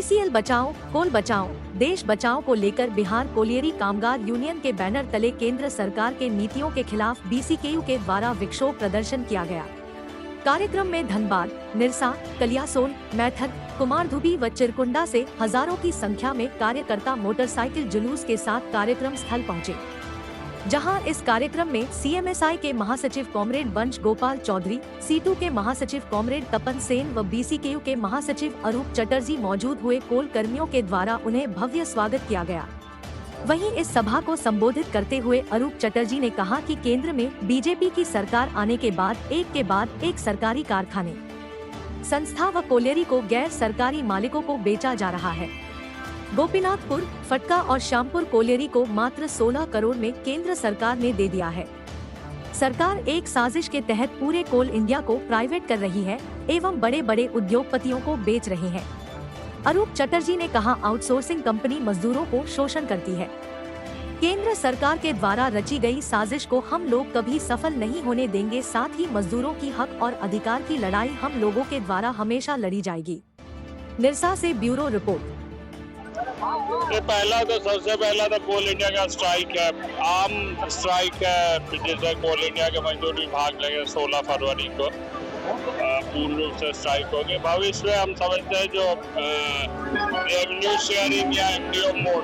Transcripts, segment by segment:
BCL बचाओ, कोल बचाओ, देश बचाओ को लेकर बिहार कोलियरी कामगार यूनियन के बैनर तले केंद्र सरकार के नीतियों के खिलाफ बीसीकेयू के द्वारा विक्षोभ प्रदर्शन किया गया। कार्यक्रम में धनबाद, निरसा, कलियासोल, मैथग, कुमारधुबी व चिरकुंडा से हजारों की संख्या में कार्यकर्ता मोटरसाइकिल जुलूस के साथ कार्यक्रम स्थल पहुंचे, जहां इस कार्यक्रम में सीएमएसआई के महासचिव कॉमरेड वंश गोपाल चौधरी, सीटू के महासचिव कॉमरेड तपन सेन व बीसीकेयू के महासचिव अरूप चटर्जी मौजूद हुए। कोल कर्मियों के द्वारा उन्हें भव्य स्वागत किया गया। वहीं इस सभा को संबोधित करते हुए अरूप चटर्जी ने कहा कि केंद्र में बीजेपी की सरकार आने के बाद एक सरकारी कारखाने, संस्था व कोलियरी को गैर सरकारी मालिकों को बेचा जा रहा है। गोपीनाथपुर, फटका और श्यामपुर कोलियरी को मात्र 16 करोड़ में केंद्र सरकार ने दे दिया है। सरकार एक साजिश के तहत पूरे कोल इंडिया को प्राइवेट कर रही है एवं बड़े बड़े उद्योगपतियों को बेच रहे हैं। अरूप चटर्जी ने कहा, आउटसोर्सिंग कंपनी मजदूरों को शोषण करती है। केंद्र सरकार के द्वारा रची गई साजिश को हम लोग कभी सफल नहीं होने देंगे। साथ ही मजदूरों की हक और अधिकार की लड़ाई हम लोगों के द्वारा हमेशा लड़ी जाएगी। निरसा से ब्यूरो रिपोर्ट। सबसे पहला तो कोल इंडिया का स्ट्राइक है, आम स्ट्राइक है जिसमें कोल इंडिया के मजदूर भी भाग लेंगे। 16 फरवरी को पूर्ण रूप से स्ट्राइक होगी। भविष्य में हम समझते हैं जो रेवेन्यू शेयरिंग या एमडीओ मोड,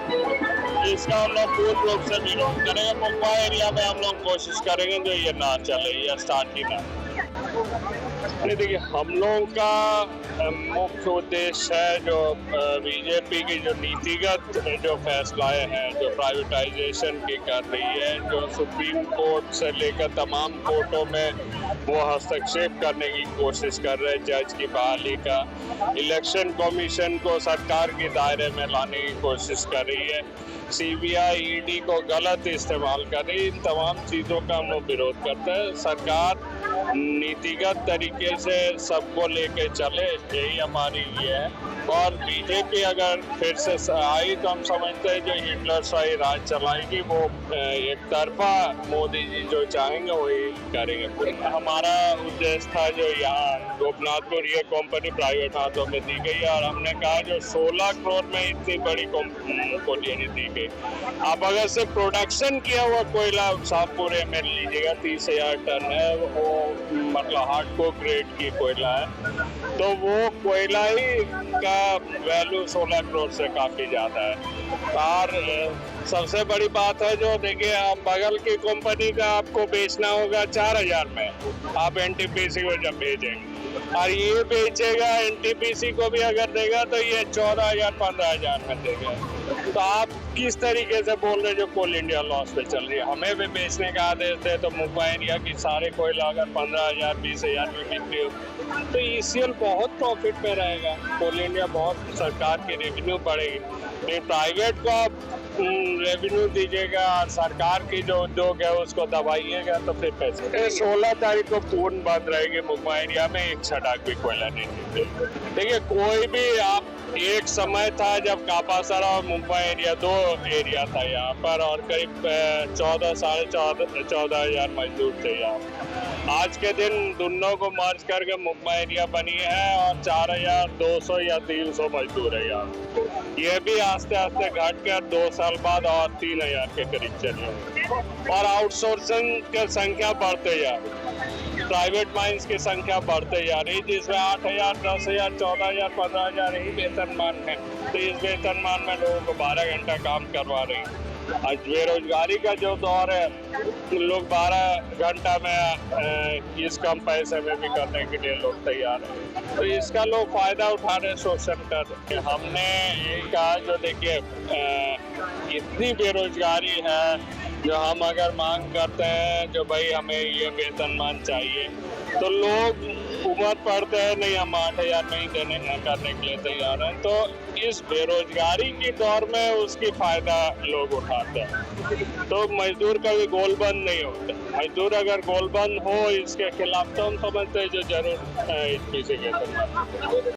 इसका हम लोग पूर्ण रूप से विरोध करेंगे। मुंबई एरिया में हम लोग कोशिश करेंगे जो ये ना चले या स्टार्ट ही ना। देखिए, हम लोगों का मुख्य उद्देश्य है जो बीजेपी की जो नीतिगत जो फैसलाएं हैं, जो प्राइवेटाइजेशन की कर रही है, जो सुप्रीम कोर्ट से लेकर तमाम कोर्टों में वो हस्तक्षेप करने की कोशिश कर रहे हैं, जज की बहाली का, इलेक्शन कमीशन को सरकार के दायरे में लाने की कोशिश कर रही है, सीबीआई ईडी को गलत इस्तेमाल कर रही है। इन तमाम चीज़ों का हम लोग विरोध करते हैं। सरकार नीतिगत तरीके से सबको लेके चले, यही हमारी ये है। और बीजेपी अगर फिर से आई तो हम समझते हैं जो हिटलर शाही राज चलाएगी वो एक तरफा मोदी जी जो चाहेंगे वही करेंगे। हमारा उद्देश्य था जो यहाँ गोपीनाथपुर ये कंपनी प्राइवेट हाथों में दी गई और हमने कहा जो 16 करोड़ में इतनी बड़ी कोलियरी दी गई। आप अगर से प्रोडक्शन किया हुआ कोयला शाहपुर में लीजिएगा 30,000 टन है, वो मतलब हार्डकोर ग्रेड की कोयला है, तो वो कोयला ही का वैल्यू 16 करोड़ से काफ़ी ज़्यादा है। और सबसे बड़ी बात है जो देखिए, आप बगल की कंपनी का आपको बेचना होगा 4,000 में, आप एनटीपीसी को जब भेजेंगे और ये बेचेगा एनटीपीसी को भी अगर देगा तो ये 14,000 15,000 में देगा। तो आप किस तरीके से बोल रहे जो कोल इंडिया लॉस पे चल रही है? हमें भी बेचने का आदेश दे तो मुंबई एरिया की सारे कोयला अगर 15,000 20,000 में बिक्री हो तो ईसीएल बहुत प्रॉफिट में रहेगा, कोल इंडिया बहुत, सरकार की रेवेन्यू बढ़ेगी। नहीं प्राइवेट को आप रेवेन्यू दीजिएगा और सरकार की जो उद्योग है उसको दबाइएगा तो फिर पैसे। 16 तारीख को पूर्ण बंद रहेगी मुंबई एरिया में, एक छटाक भी कोयला नहीं मिलेगा। देखिए, कोई भी आप एक समय था जब कापासारा और मुंबई एरिया 2 एरिया था यहाँ पर और करीब 14 साढ़े 14,000 मजदूर थे यहाँ। आज के दिन दोनों को मर्ज करके मुंबई एरिया बनी है और 4,200 या 300 मजदूर है यहाँ। ये भी आस्ते आस्ते घट कर 2 साल बाद और 3,000 के करीब चले और आउटसोर्सिंग की संख्या बढ़ते जा रही, प्राइवेट माइंस की संख्या बढ़ते जा रही, जिसमें 8,000 10,000 14,000 15,000 ही वेतनमान है। तो इस वेतनमान में लोगों को 12 घंटा काम करवा रही है। आज बेरोजगारी का जो दौर है, लोग 12 घंटा में इस कम पैसे में भी करने के लिए लोग तैयार हैं, तो इसका लोग फायदा उठा रहे, शोषण कर। हमने ये कहा जो देखिए, इतनी बेरोजगारी है जो हम अगर मांग करते हैं जो भाई हमें ये वेतनमान चाहिए तो लोग उम्र पड़ते हैं नहीं, हम 8,000 नहीं देने करने के लिए तैयार हैं। तो इस बेरोजगारी की दौर में उसकी फायदा लोग उठाते हैं। तो मजदूर कभी गोलबंद नहीं होते। मजदूर अगर गोलबंद हो इसके खिलाफ तो हम समझते हैं जो जरूर इस पीछे के